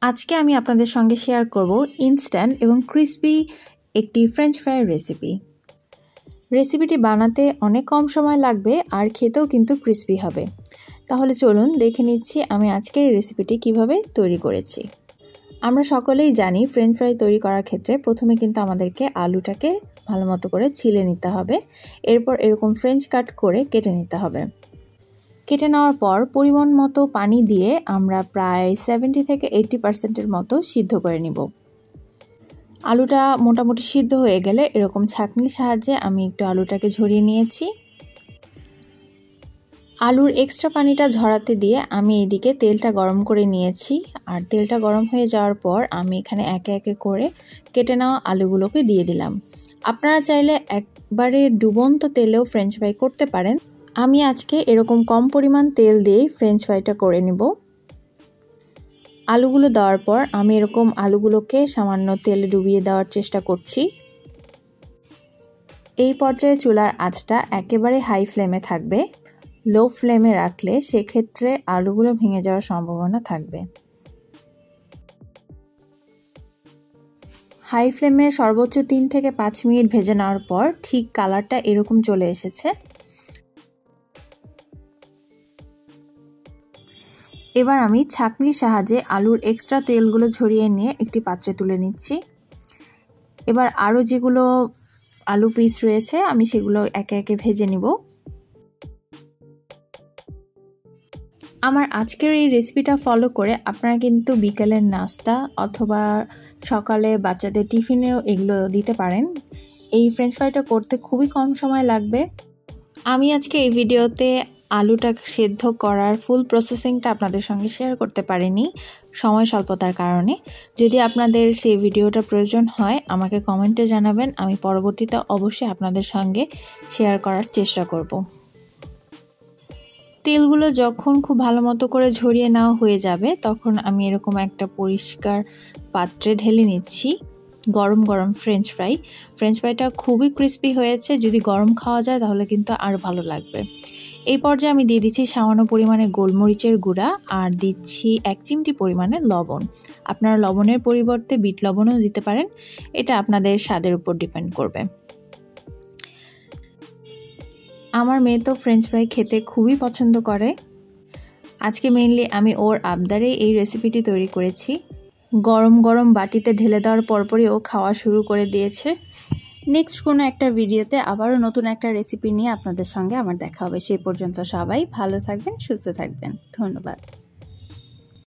আজকে আমি আপনাদের সঙ্গে শেয়ার করব ইনস্ট্যান্ট এবং ক্রিসপি একটি ফ্রেঞ্চ ফ্রাইয়ের রেসিপি। রেসিপিটি বানাতে অনেক কম সময় লাগবে আর খেতেও কিন্তু ক্রিসপি হবে। তাহলে চলুন দেখে নিচ্ছি আমি আজকের এই রেসিপিটি কিভাবে তৈরি করেছি। আমরা সকলেই জানি ফ্রেঞ্চ ফ্রাই তৈরি করার ক্ষেত্রে প্রথমে কিন্তু আমাদেরকে আলুটাকে ভালো মতো করে ছিলে নিতে হবে, এরপর এরকম ফ্রেঞ্চ কাট করে কেটে নিতে হবে। কেটে নেওয়ার পর পরিমাণ মতো পানি দিয়ে আমরা প্রায় 70 থেকে 80% মতো সিদ্ধ করে নিব। আলুটা মোটামুটি সিদ্ধ হয়ে গেলে এরকম ছাঁকনির সাহায্যে আমি একটু আলুটাকে ঝরিয়ে নিয়েছি। আলুর এক্সট্রা পানিটা ঝরাতে দিয়ে আমি এদিকে তেলটা গরম করে নিয়েছি, আর তেলটা গরম হয়ে যাওয়ার পর আমি এখানে একে একে করে কেটে নেওয়া আলুগুলোকে দিয়ে দিলাম। আপনারা চাইলে একবারে ডুবন্ত তেলেও ফ্রেঞ্চ ফ্রাই করতে পারেন। আমি আজকে এরকম কম পরিমাণ তেল দিয়েই ফ্রেঞ্চ ফ্রাইটা করে নেব। আলুগুলো দেওয়ার পর আমি এরকম আলুগুলোকে সামান্য তেলে ডুবিয়ে দেওয়ার চেষ্টা করছি। এই পর্যায়ে চুলার আঁচটা একেবারে হাই ফ্লেমে থাকবে। লো ফ্লেমে রাখলে সেক্ষেত্রে আলুগুলো ভেঙে যাওয়ার সম্ভাবনা থাকবে। হাই ফ্লেমে সর্বোচ্চ 3 থেকে 5 মিনিট ভেজে নেওয়ার পর ঠিক কালারটা এরকম চলে এসেছে। এবার আমি ছাঁকনির সাহায্যে আলুর এক্সট্রা তেলগুলো ঝরিয়ে নিয়ে একটি পাত্রে তুলে নিচ্ছি। এবার আরও যেগুলো আলু পিস রয়েছে আমি সেগুলো একে একে ভেজে নিব। আমার আজকের এই রেসিপিটা ফলো করে আপনারা কিন্তু বিকেলের নাস্তা অথবা সকালে বাচ্চাদের টিফিনেও এগুলো দিতে পারেন। এই ফ্রেঞ্চ ফ্রাইটা করতে খুবই কম সময় লাগবে। আমি আজকে এই ভিডিওতে আলুটা সেদ্ধ করার ফুল প্রসেসিংটা আপনাদের সঙ্গে শেয়ার করতে পারিনি সময় স্বল্পতার কারণে। যদি আপনাদের সেই ভিডিওটা প্রয়োজন হয় আমাকে কমেন্টে জানাবেন, আমি পরবর্তীতে অবশ্যই আপনাদের সঙ্গে শেয়ার করার চেষ্টা করব। তেলগুলো যখন খুব ভালো মতো করে ঝরিয়ে নেওয়া হয়ে যাবে তখন আমি এরকম একটা পরিষ্কার পাত্রে ঢেলে নিচ্ছি গরম গরম ফ্রেঞ্চ ফ্রাইটা খুবই ক্রিস্পি হয়েছে। যদি গরম খাওয়া যায় তাহলে কিন্তু আরও ভালো লাগবে। এই পর্যায়ে আমি দিয়ে দিচ্ছি সামান্য পরিমাণে গোলমরিচের গুঁড়া আর দিচ্ছি 1 চিমটি পরিমাণে লবণ। আপনারা লবণের পরিবর্তে বিট লবণও দিতে পারেন, এটা আপনাদের স্বাদের উপর ডিপেন্ড করবে। আমার মেয়ে তো ফ্রেঞ্চ ফ্রাই খেতে খুবই পছন্দ করে। আজকে মেইনলি আমি ওর আবদারে এই রেসিপিটি তৈরি করেছি। গরম গরম বাটিতে ঢেলে দেওয়ার পরপরই ও খাওয়া শুরু করে দিয়েছে। নেক্সট কোনো একটা ভিডিওতে আবারও নতুন একটা রেসিপি নিয়ে আপনাদের সঙ্গে আমার দেখা হবে। সেই পর্যন্ত সবাই ভালো থাকবেন, সুস্থ থাকবেন। ধন্যবাদ।